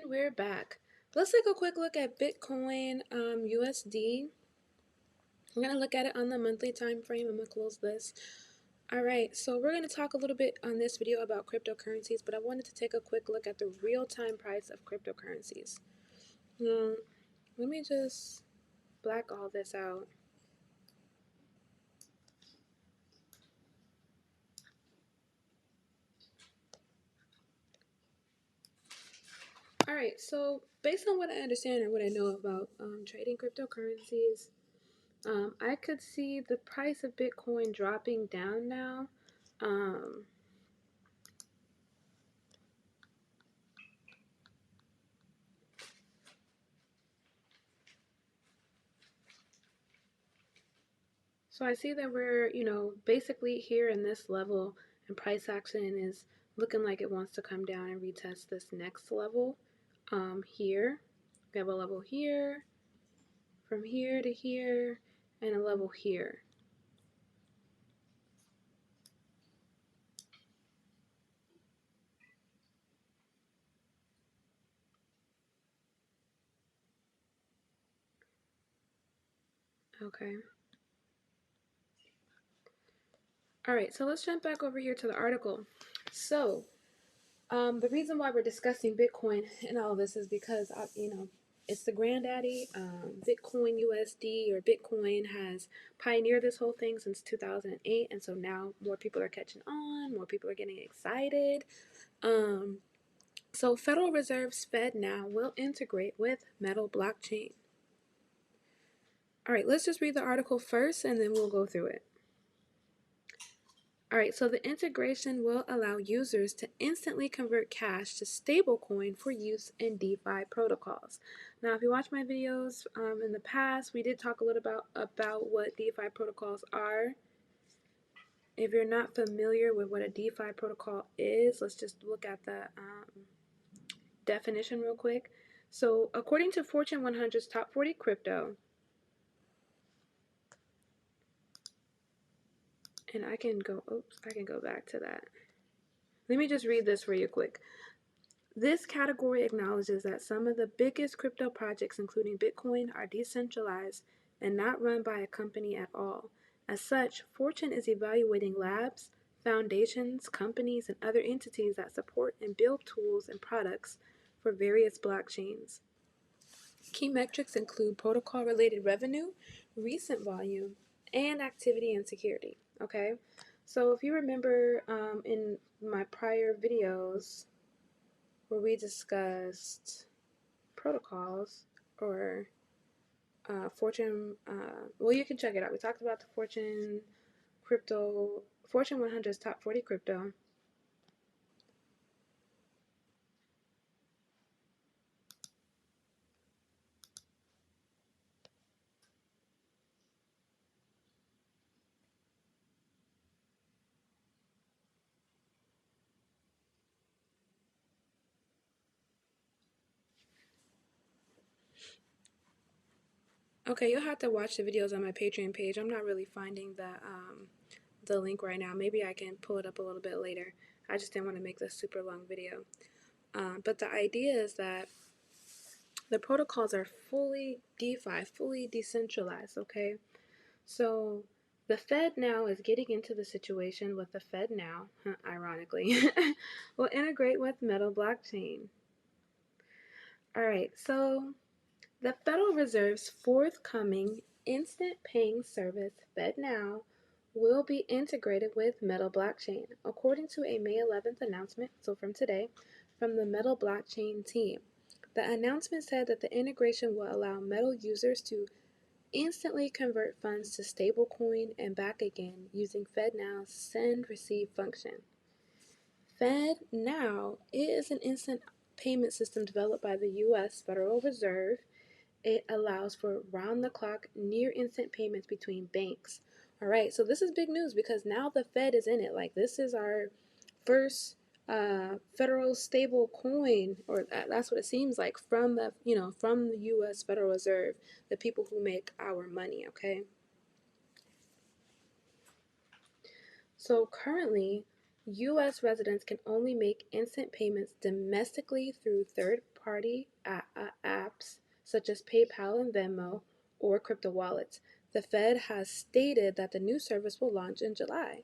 And we're back. Let's take a quick look at Bitcoin USD. We're going to look at it on the monthly time frame. I'm going to close this. All right, so we're going to talk a little bit on this video about cryptocurrencies, but I wanted to take a quick look at the real-time price of cryptocurrencies. Let me just black all this out. All right, so based on what I understand or what I know about trading cryptocurrencies, I could see the price of Bitcoin dropping down now. So I see that we're, basically here in this level, and price action is looking like it wants to come down and retest this next level here. We have a level here, from here to here, and a level here. Okay. All right, so let's jump back over here to the article. So, the reason why we're discussing Bitcoin and all this is because, it's the granddaddy. Bitcoin USD or Bitcoin has pioneered this whole thing since 2008, and so now more people are catching on, more people are getting excited. So Federal Reserve's FedNow will integrate with Metal blockchain. All right, let's just read the article first, and then we'll go through it. All right, so the integration will allow users to instantly convert cash to stablecoin for use in DeFi protocols. Now, if you watch my videos in the past, we did talk a little about what DeFi protocols are. If you're not familiar with what a DeFi protocol is, let's just look at the definition real quick. So, according to Fortune 100's top 40 crypto, and I can go back to that. Let me just read this for you quick. This category acknowledges that some of the biggest crypto projects, including Bitcoin, are decentralized and not run by a company at all. As such, Fortune is evaluating labs, foundations, companies, and other entities that support and build tools and products for various blockchains. Key metrics include protocol-related revenue, recent volume, and activity and security. Okay, so if you remember in my prior videos where we discussed protocols or Fortune, well, you can check it out. We talked about the Fortune 100's top 40 crypto. Okay, you'll have to watch the videos on my Patreon page. I'm not really finding the link right now. Maybe I can pull it up a little bit later. I just didn't want to make this super long video. But the idea is that the protocols are fully DeFi, fully decentralized, okay? So the Fed now is getting into the situation with the Fed now, ironically, will integrate with Metal blockchain. All right, so the Federal Reserve's forthcoming instant paying service, FedNow, will be integrated with Metal blockchain, according to a May 11th announcement, so from today, from the Metal blockchain team. The announcement said that the integration will allow Metal users to instantly convert funds to stablecoin and back again using FedNow's send receive function. FedNow is an instant payment system developed by the U.S. Federal Reserve. It allows for round-the-clock, near-instant payments between banks. All right, so this is big news because now the Fed is in it. Like, this is our first federal stable coin, or that's what it seems like, from the U.S. Federal Reserve, the people who make our money. Okay. So currently, U.S. residents can only make instant payments domestically through third-party apps such as PayPal and Venmo or crypto wallets. The Fed has stated that the new service will launch in July.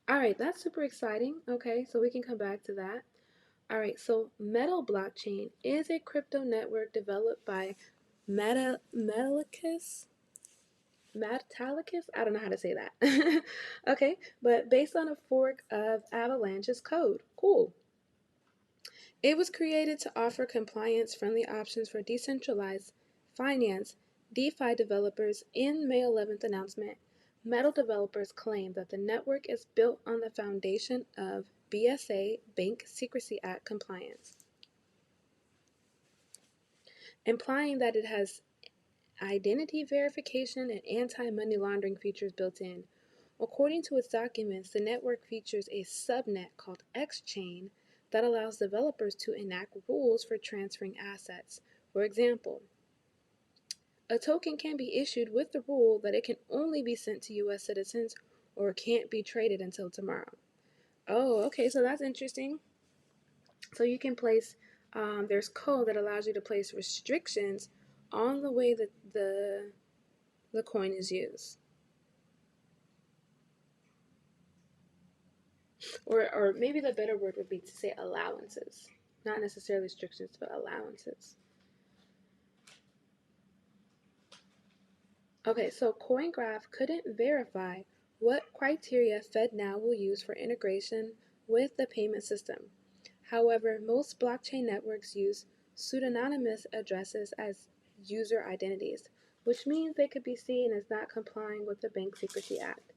All right, that's super exciting. Okay, so we can come back to that. All right, so Metal blockchain is a crypto network developed by Metalicus. I don't know how to say that. Okay, but based on a fork of Avalanche's code. Cool. It was created to offer compliance-friendly options for decentralized finance DeFi developers. In May 11th announcement, Metal developers claim that the network is built on the foundation of BSA Bank Secrecy Act compliance, implying that it has identity verification and anti-money laundering features built in. According to its documents, the network features a subnet called XChain that allows developers to enact rules for transferring assets. For example, a token can be issued with the rule that it can only be sent to U.S. citizens or can't be traded until tomorrow. Oh, okay, so that's interesting. So you can place, there's code that allows you to place restrictions on the way that the coin is used. Or maybe the better word would be to say allowances. Not necessarily restrictions, but allowances. Okay, so CoinGraph couldn't verify what criteria FedNow will use for integration with the payment system. However, most blockchain networks use pseudonymous addresses as user identities, which means they could be seen as not complying with the Bank Secrecy Act.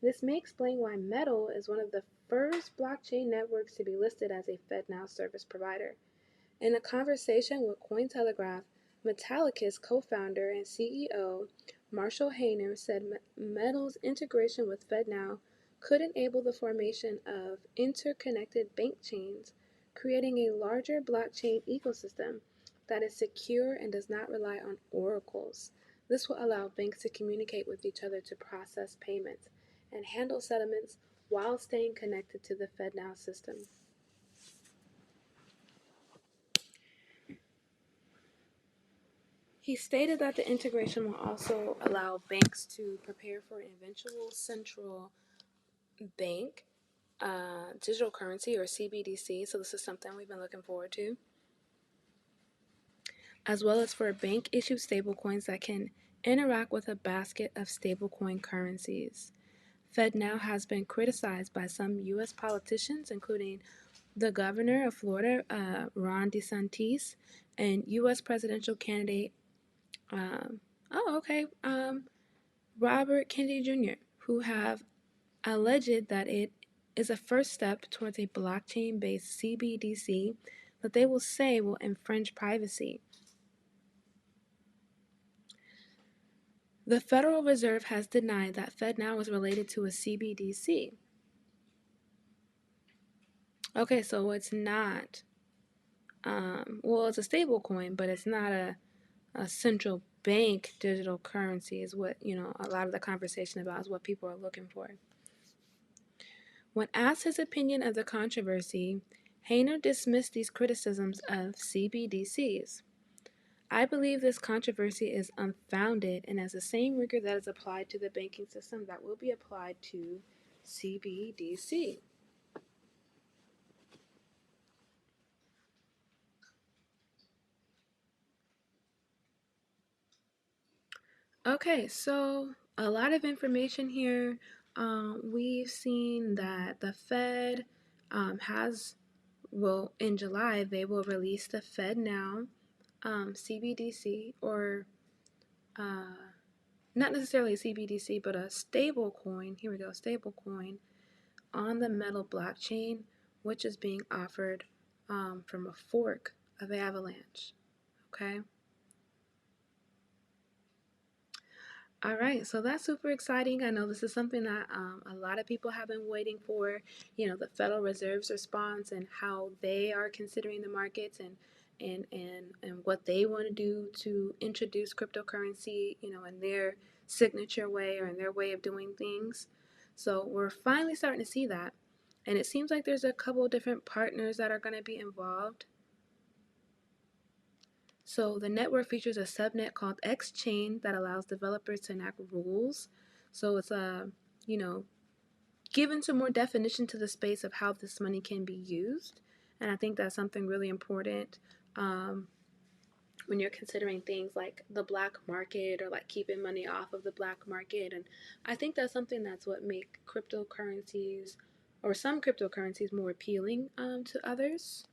This may explain why Metal is one of the first blockchain networks to be listed as a FedNow service provider. In a conversation with Cointelegraph, Metallicus co-founder and CEO Marshall Hayner said Metal's integration with FedNow could enable the formation of interconnected bank chains, creating a larger blockchain ecosystem that is secure and does not rely on oracles. This will allow banks to communicate with each other to process payments and handle settlements while staying connected to the FedNow system. He stated that the integration will also allow banks to prepare for an eventual central bank digital currency or CBDC, so this is something we've been looking forward to, as well as for bank issued stablecoins that can interact with a basket of stablecoin currencies. FedNow has been criticized by some U.S. politicians, including the governor of Florida, Ron DeSantis, and U.S. presidential candidate, Robert Kennedy Jr., who have alleged that it is a first step towards a blockchain-based CBDC that they will say will infringe privacy. The Federal Reserve has denied that FedNow is related to a CBDC. Okay, so it's not, it's a stable coin, but it's not a central bank digital currency is what, a lot of the conversation about is what people are looking for. When asked his opinion of the controversy, Hayner dismissed these criticisms of CBDCs. I believe this controversy is unfounded and has the same rigor that is applied to the banking system that will be applied to CBDC. Okay, so a lot of information here. We've seen that the Fed in July, they will release the FedNow CBDC, or not necessarily a CBDC, but a stable coin. Here we go, stable coin on the Metal blockchain, which is being offered from a fork of Avalanche. Okay. All right, so that's super exciting. I know this is something that a lot of people have been waiting for. The Federal Reserve's response and how they are considering the markets and what they want to do to introduce cryptocurrency, in their signature way or in their way of doing things. So we're finally starting to see that. And it seems like there's a couple different partners that are going to be involved. So the network features a subnet called XChain that allows developers to enact rules. So it's you know, given some more definition to the space of how this money can be used. And I think that's something really important when you're considering things like the black market or like keeping money off of the black market. And I think that's something that's what make cryptocurrencies or some cryptocurrencies more appealing to others.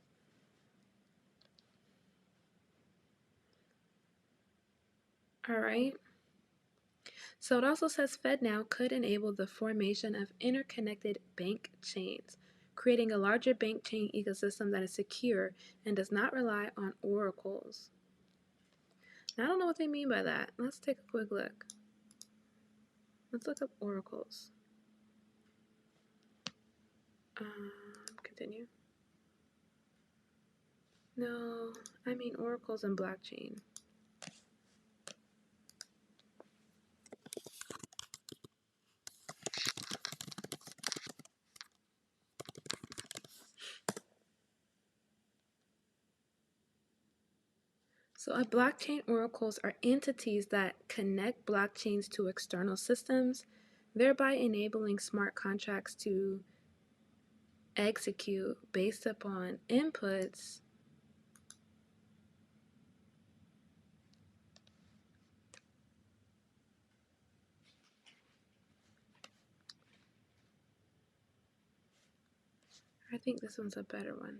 All right. So it also says FedNow could enable the formation of interconnected bank chains, creating a larger bank chain ecosystem that is secure and does not rely on oracles. Now, I don't know what they mean by that. Let's take a quick look. Let's look up oracles. Continue. No, I mean oracles and blockchain. So a blockchain oracles are entities that connect blockchains to external systems, thereby enabling smart contracts to execute based upon inputs I think this one's a better one.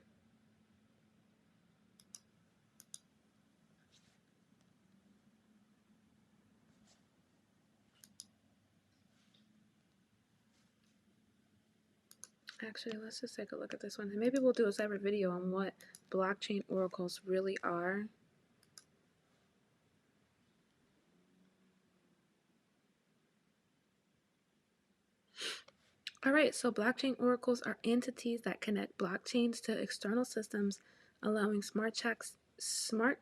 Actually, let's just take a look at this one. And maybe we'll do a separate video on what blockchain oracles really are. Alright, so blockchain oracles are entities that connect blockchains to external systems, allowing smart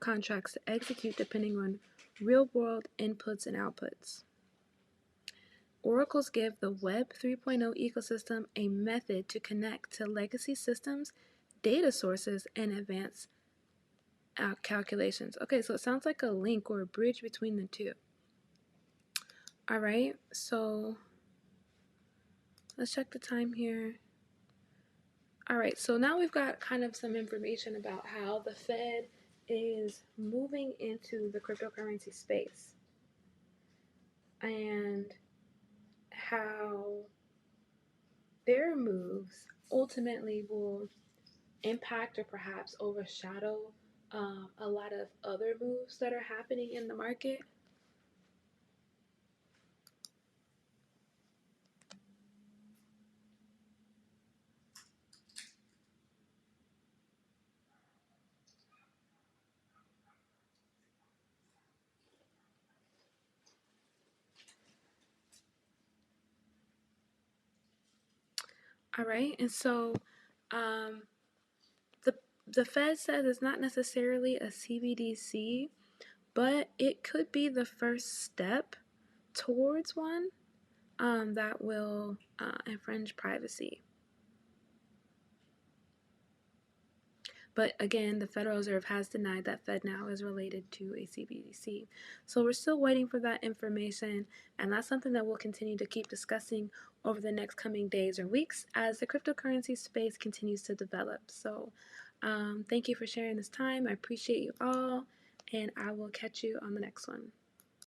contracts to execute depending on real-world inputs and outputs. Oracles give the Web 3.0 ecosystem a method to connect to legacy systems, data sources, and advance calculations. Okay, so it sounds like a link or a bridge between the two. Alright, so let's check the time here. Alright, so now we've got kind of some information about how the Fed is moving into the cryptocurrency space and how their moves ultimately will impact or perhaps overshadow a lot of other moves that are happening in the market. All right, and so um, the Fed says it's not necessarily a CBDC, but it could be the first step towards one that will infringe privacy. But again, the Federal Reserve has denied that FedNow is related to a CBDC. So we're still waiting for that information, and that's something that we'll continue to keep discussing over the next coming days or weeks as the cryptocurrency space continues to develop. So thank you for sharing this time. I appreciate you all, and I will catch you on the next one.